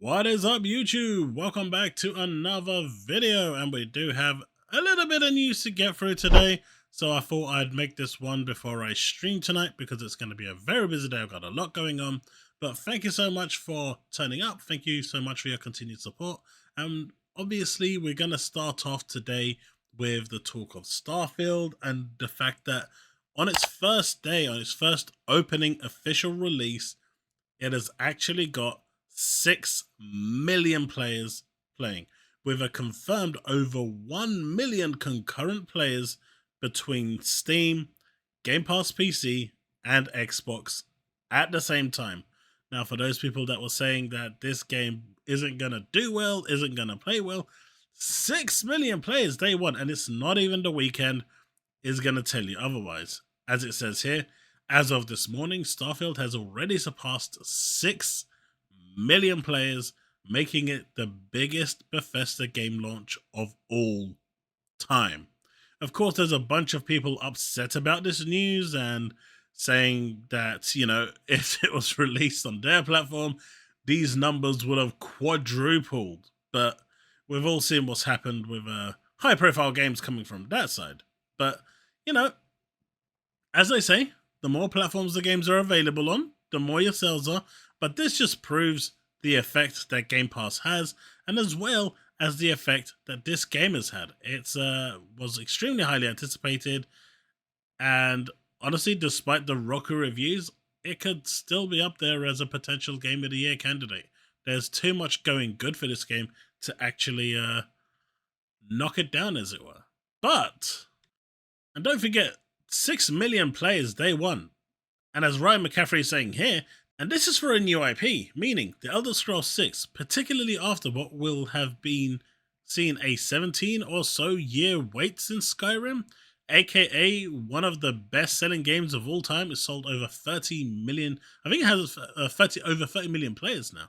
What is up, YouTube? Welcome back to another video, and we do have a little bit of news to get through today, so I thought I'd make this one before I stream tonight because it's going to be a very busy day. I've got a lot going on, but thank you so much for turning up. Thank you so much for your continued support, and obviously we're going to start off today with the talk of Starfield and the fact that on its first day, on its first opening official release, it has actually got 6 million players playing, with a confirmed over 1 million concurrent players between Steam, Game Pass PC, and Xbox at the same time. Now, for those people that were saying that this game isn't going to do well, isn't going to play well, 6 million players day one, and it's not even the weekend, is going to tell you otherwise. As it says here, as of this morning, Starfield has already surpassed 6 million players, making it the biggest Bethesda game launch of all time. Of course, there's a bunch of people upset about this news and saying that, if it was released on their platform, these numbers would have quadrupled. But we've all seen what's happened with high-profile games coming from that side. But, as I say, the more platforms the games are available on, the more your sales are, but this just proves the effect that Game Pass has, and as well as the effect that this game has had. It was extremely highly anticipated, and honestly, despite the rocky reviews, it could still be up there as a potential Game of the Year candidate. There's too much going good for this game to actually knock it down, as it were. But, and don't forget, 6 million players day one. And as Ryan McCaffrey is saying here, and this is for a new IP, meaning The Elder Scrolls 6, particularly after what will have been seen a 17 or so year wait since Skyrim, aka one of the best-selling games of all time, is sold over 30 million, I think it has over 30 million players now,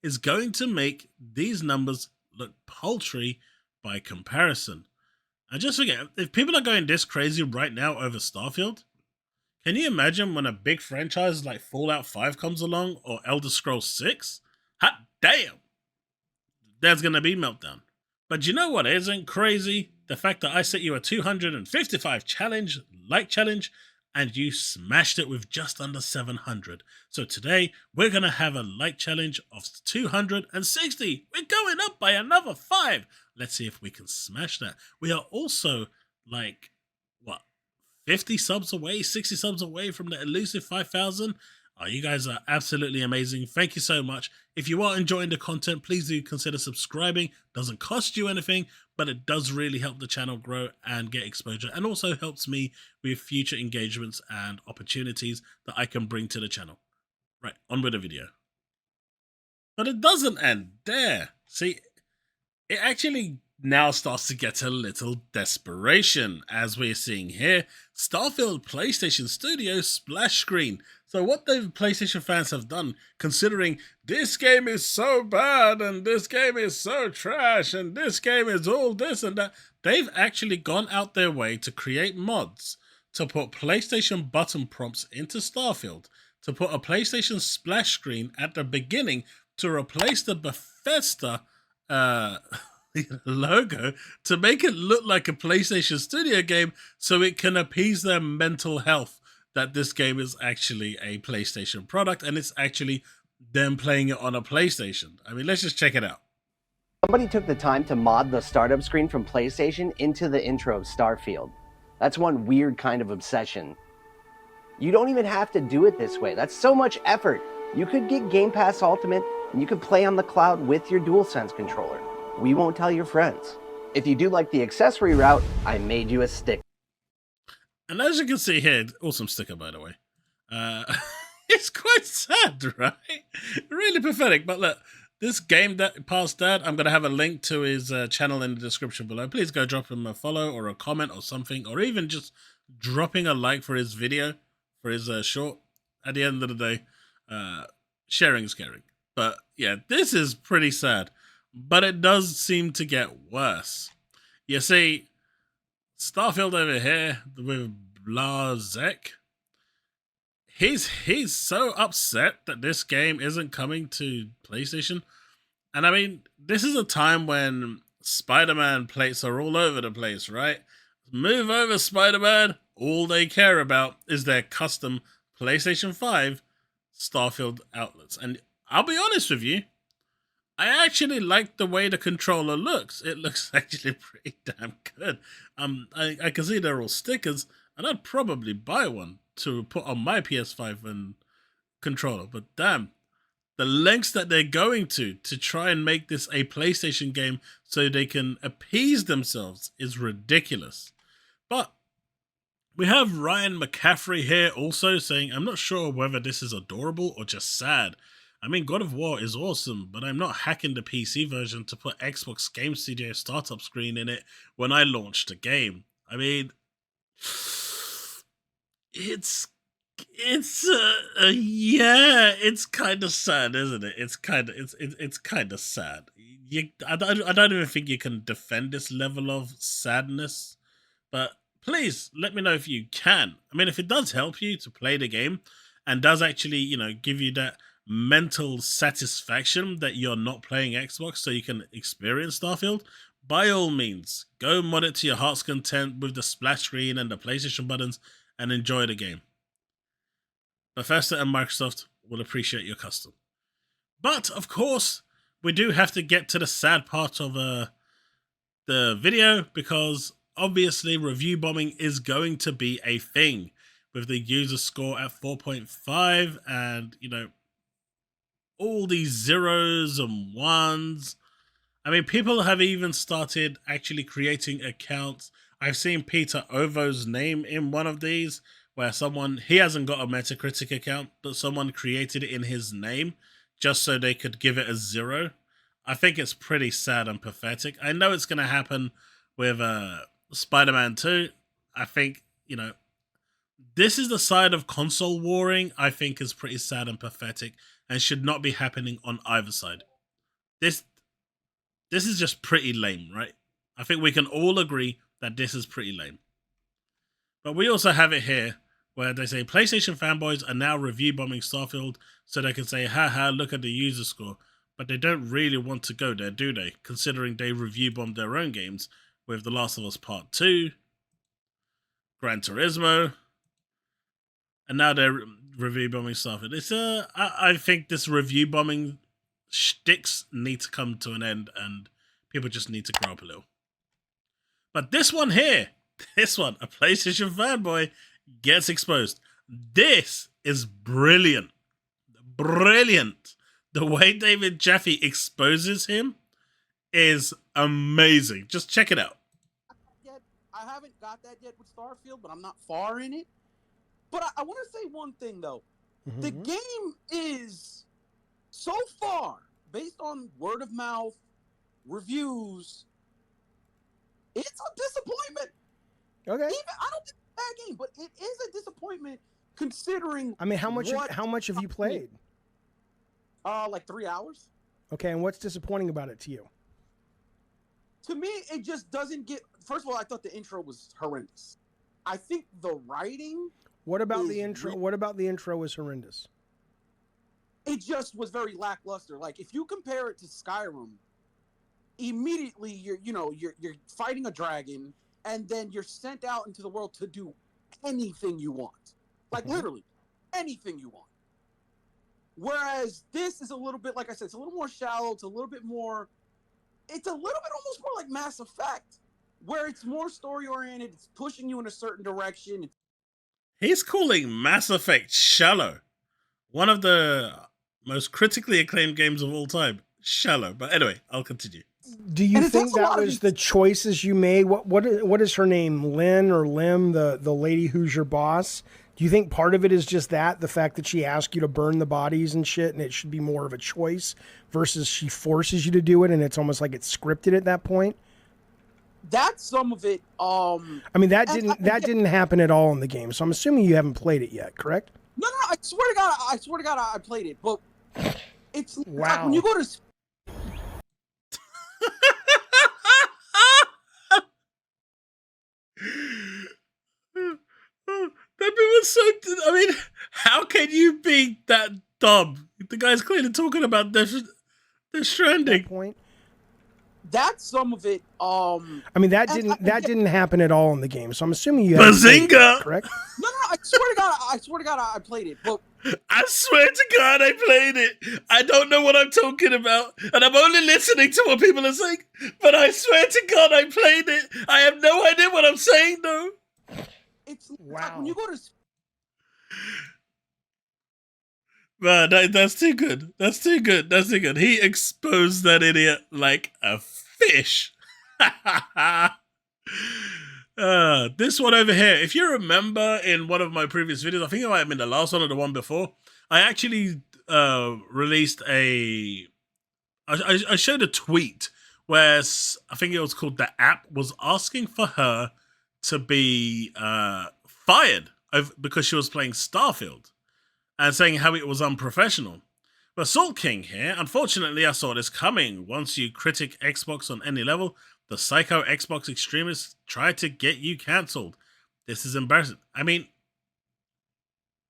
is going to make these numbers look paltry by comparison. And just forget, if people are going this crazy right now over Starfield, can you imagine when a big franchise like Fallout 5 comes along or Elder Scrolls 6? Hot damn! There's going to be meltdown. But you know what isn't crazy? The fact that I set you a 255 challenge, and you smashed it with just under 700. So today, we're going to have a like challenge of 260. We're going up by another 5. Let's see if we can smash that. We are also 50 subs away, 60 subs away from the elusive 5,000. You guys are absolutely amazing. Thank you so much. If you are enjoying the content, please do consider subscribing. Doesn't cost you anything, but it does really help the channel grow and get exposure, and also helps me with future engagements and opportunities that I can bring to the channel. Right, on with the video. But it doesn't end there. See, it actually now starts to get a little desperation, as we're seeing here. Starfield PlayStation Studio splash screen. So what the PlayStation fans have done, considering this game is so bad and this game is so trash and this game is all this and that, they've actually gone out their way to create mods to put PlayStation button prompts into Starfield, to put a PlayStation splash screen at the beginning to replace the Bethesda logo, to make it look like a PlayStation Studio game, so it can appease their mental health that this game is actually a PlayStation product and it's actually them playing it on a PlayStation. I mean, let's just check it out. Somebody took the time to mod the startup screen from PlayStation into the intro of Starfield. That's one weird kind of obsession. You don't even have to do it this way. That's so much effort. You could get Game Pass Ultimate and you could play on the cloud with your DualSense controller. We won't tell your friends. If you do like the accessory route, I made you a sticker. And as you can see here, awesome sticker, by the way. It's quite sad, right? Really pathetic. But look, this Game Pass Dad, I'm going to have a link to his channel in the description below. Please go drop him a follow or a comment or something, or even just dropping a like for his video, for his short. At the end of the day, sharing is caring. But yeah, this is pretty sad. But it does seem to get worse. You see, Starfield over here with Blazek, he's so upset that this game isn't coming to PlayStation And I mean, this is a time when Spider-Man plates are all over the place, right? Move over, Spider-Man. All they care about is their custom PlayStation 5 Starfield outlets. And I'll be honest with you, I actually like the way the controller looks. It looks actually pretty damn good. I can see they're all stickers, and I'd probably buy one to put on my PS5 and controller. But damn, the lengths that they're going to try and make this a PlayStation game so they can appease themselves is ridiculous. But we have Ryan McCaffrey here also saying, I'm not sure whether this is adorable or just sad. I mean, God of War is awesome, but I'm not hacking the PC version to put Xbox Game Studio startup screen in it when I launch the game. I mean, it's kind of sad, isn't it? It's kind of sad. I don't even think you can defend this level of sadness, but please let me know if you can. I mean, if it does help you to play the game and does actually, give you that mental satisfaction that you're not playing Xbox so you can experience Starfield, by all means, go mod it to your heart's content with the splash screen and the PlayStation buttons and enjoy the game. Bethesda and Microsoft will appreciate your custom. But, of course, we do have to get to the sad part of the video, because obviously review bombing is going to be a thing with the user score at 4.5 and, all these zeros and ones. I mean, people have even started actually creating accounts. I've seen Peter Ovo's name in one of these, where he hasn't got a Metacritic account, but someone created it in his name just so they could give it a 0. I think it's pretty sad and pathetic. I know it's going to happen with Spider-Man 2. I think, this is the side of console warring I think is pretty sad and pathetic and should not be happening on either side. This is just pretty lame, right? I think we can all agree that this is pretty lame. But we also have it here where they say PlayStation fanboys are now review bombing Starfield so they can say, haha, look at the user score. But they don't really want to go there, do they? Considering they review bombed their own games with The Last of Us Part 2, Gran Turismo, and now they're review bombing Starfield. I think this review bombing shticks need to come to an end and people just need to grow up a little. But this one here, a PlayStation fanboy gets exposed. This is brilliant. Brilliant. The way David Jaffe exposes him is amazing. Just check it out. I haven't got that yet with Starfield, but I'm not far in it. But I want to say one thing, though. Mm-hmm. The game is, so far, based on word of mouth, reviews, it's a disappointment. Okay. I don't think it's a bad game, but it is a disappointment considering. I mean, how much have you played? Like 3 hours. Okay, and what's disappointing about it to you? To me, it just doesn't get. First of all, I thought the intro was horrendous. I think the writing. What about the intro? What about the intro was horrendous? It just was very lackluster. Like if you compare it to Skyrim, immediately you're fighting a dragon, and then you're sent out into the world to do anything you want. Like literally anything you want. Whereas this is a little bit, like I said, it's a little more shallow. It's a little bit more. It's a little bit almost more like Mass Effect, where it's more story oriented. It's pushing you in a certain direction. He's calling Mass Effect shallow. One of the most critically acclaimed games of all time. Shallow. But anyway, I'll continue. Do you think that was the choices you made? What is her name? Lynn or Lim, the lady who's your boss? Do you think part of it is just the fact that she asked you to burn the bodies and shit, and it should be more of a choice versus she forces you to do it, and it's almost like it's scripted at that point? That's some of it. I mean, that didn't happen at all in the game, so I'm assuming you haven't played it yet, correct? No, I swear to God, I played it, but it's wow. Like when you go to. That was so. I mean, how can you be that dumb? The guy's clearly talking about there's Death At Stranding. that point. That's some of it. I mean, that didn't happen at all in the game. So I'm assuming you Bazinga! Correct? No, I swear to God, I played it. But I swear to God, I played it. I don't know what I'm talking about, and I'm only listening to what people are saying. But I swear to God, I played it. I have no idea what I'm saying, though. it's Wow. like when you go to. Man, that's too good. That's too good. That's too good. He exposed that idiot like a fish. This one over here, if you remember in one of my previous videos, I think it might have been the last one or the one before, I actually released I showed a tweet where I think it was called The App was asking for her to be fired because she was playing Starfield and saying how it was unprofessional. But Salt King here, unfortunately I saw this coming. Once you critic Xbox on any level, the psycho Xbox extremists try to get you cancelled. This is embarrassing. I mean,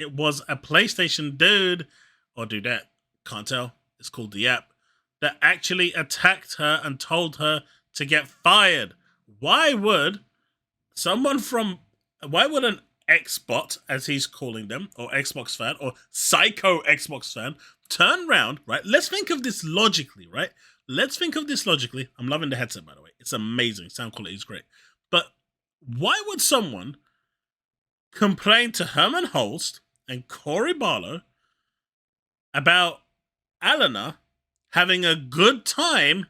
it was a PlayStation dude, or dudette, can't tell, it's called The App, that actually attacked her and told her to get fired. Why would an Xbot, as he's calling them, or Xbox fan, or psycho Xbox fan, turn round, right? Let's think of this logically, right? Let's think of this logically. I'm loving the headset, by the way. It's amazing. Sound quality is great. But why would someone complain to Herman Holst and Cory Barlow about Alanah having a good time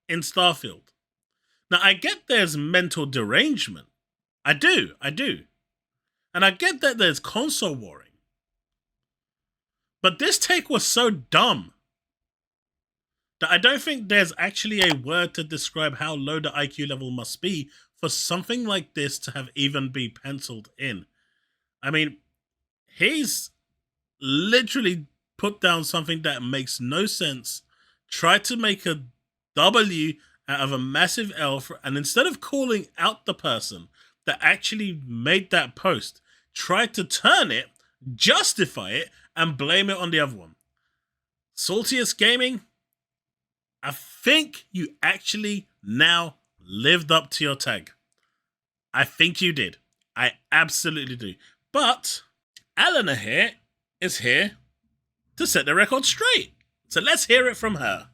in Starfield? Now, I get there's mental derangement. I do. And I get that there's console warring. But this take was so dumb that I don't think there's actually a word to describe how low the IQ level must be for something like this to have even be penciled in. I mean, he's literally put down something that makes no sense, tried to make a W out of a massive L, and instead of calling out the person that actually made that post, tried to turn it, justify it, and blame it on the other one. Saltiest Gaming, I think you actually now lived up to your tag. I think you did. I absolutely do. But Alanah here is here to set the record straight. So let's hear it from her.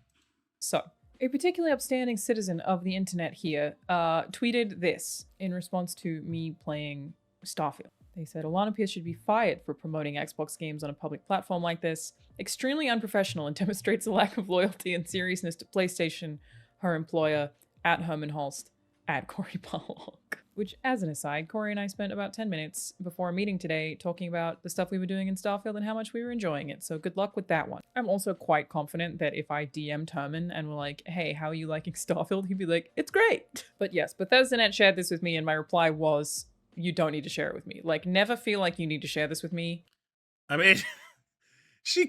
So, a particularly upstanding citizen of the internet here tweeted this in response to me playing Starfield. They said, Alanah Pearce should be fired for promoting Xbox games on a public platform like this. Extremely unprofessional and demonstrates a lack of loyalty and seriousness to PlayStation, her employer, at Herman Holst, at Cory Barlow. Which, as an aside, Cory and I spent about 10 minutes before a meeting today talking about the stuff we were doing in Starfield and how much we were enjoying it, so good luck with that one. I'm also quite confident that if I DM'd Herman and were like, hey, how are you liking Starfield? He'd be like, it's great! But yes, BethesdaNet shared this with me and my reply was, you don't need to share it with me. Like, never feel like you need to share this with me. I mean, she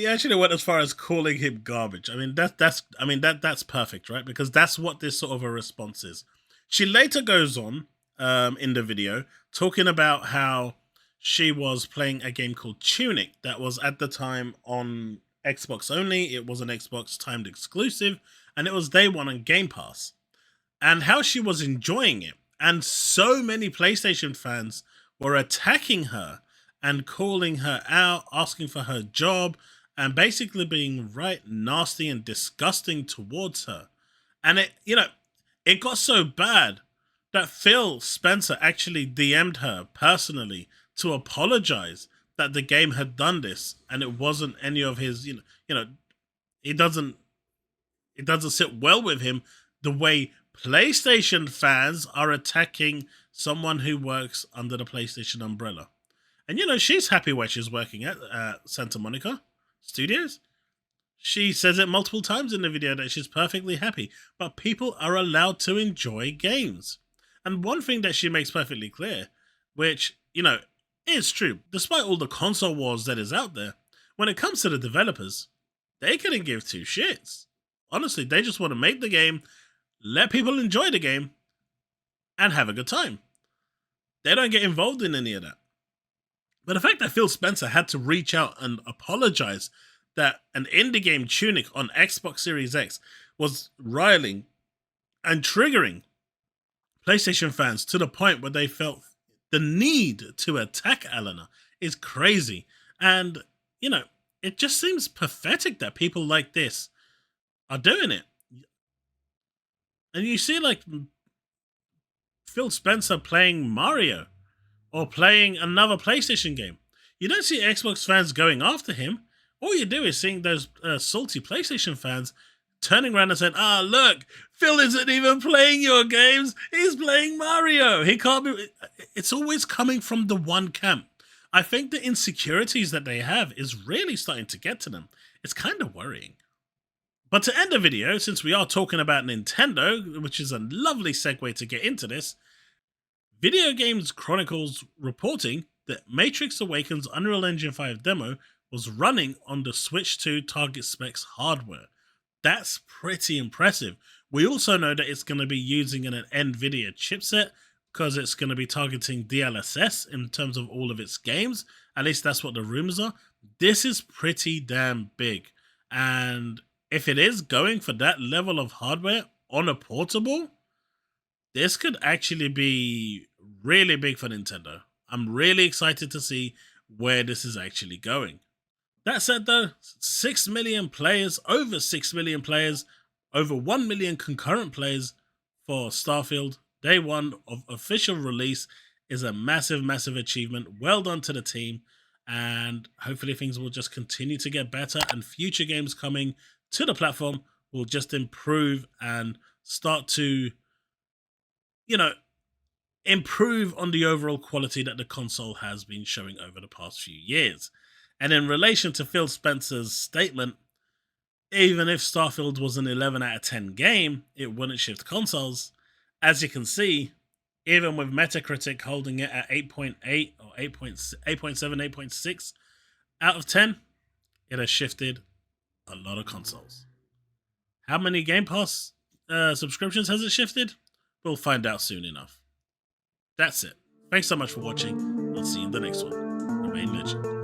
actually went as far as calling him garbage. I mean, that's perfect, right? Because that's what this sort of a response is. She later goes on in the video talking about how she was playing a game called Tunic that was at the time on Xbox only. It was an Xbox timed exclusive, and it was day one on Game Pass. And how she was enjoying it. And so many PlayStation fans were attacking her and calling her out, asking for her job, and basically being right nasty and disgusting towards her. And it got so bad that Phil Spencer actually DM'd her personally to apologize that the game had done this, and it wasn't any of his, it doesn't sit well with him the way PlayStation fans are attacking someone who works under the PlayStation umbrella. And she's happy where she's working at Santa Monica Studios. She says it multiple times in the video that she's perfectly happy, but people are allowed to enjoy games. And one thing that she makes perfectly clear, which, is true, despite all the console wars that is out there, when it comes to the developers, they couldn't give two shits. Honestly, they just want to make the game, let people enjoy the game, and have a good time. They don't get involved in any of that. But the fact that Phil Spencer had to reach out and apologize that an indie game Tunic on Xbox Series X was riling and triggering PlayStation fans to the point where they felt the need to attack Alanah is crazy. And, you know, it just seems pathetic that people like this are doing it. And you see, like, Phil Spencer playing Mario or playing another PlayStation game. You don't see Xbox fans going after him. All you do is seeing those salty PlayStation fans turning around and saying, look, Phil isn't even playing your games. He's playing Mario. He can't be. It's always coming from the one camp. I think the insecurities that they have is really starting to get to them. It's kind of worrying. But to end the video, since we are talking about Nintendo, which is a lovely segue to get into this, Video Games Chronicles reporting that Matrix Awakens Unreal Engine 5 demo was running on the Switch 2 target specs hardware. That's pretty impressive. We also know that it's going to be using an NVIDIA chipset because it's going to be targeting DLSS in terms of all of its games. At least that's what the rumors are. This is pretty damn big. And if it is going for that level of hardware on a portable, this could actually be really big for Nintendo. I'm really excited to see where this is actually going. That said though, 6 million players, over 6 million players, over 1 million concurrent players for Starfield, day one of official release is a massive, massive achievement. Well done to the team, and hopefully things will just continue to get better and future games coming to the platform will just improve and start to, you know, improve on the overall quality that the console has been showing over the past few years. And in relation to Phil Spencer's statement, even if Starfield was an 11 out of 10 game, it wouldn't shift consoles. As you can see, even with Metacritic holding it at 8.8 or 8.7, 8.6 out of 10, it has shifted a lot of consoles. How many Game Pass subscriptions has it shifted? We'll find out soon enough. That's it. Thanks so much for watching. I'll see you in the next one. Remain legend.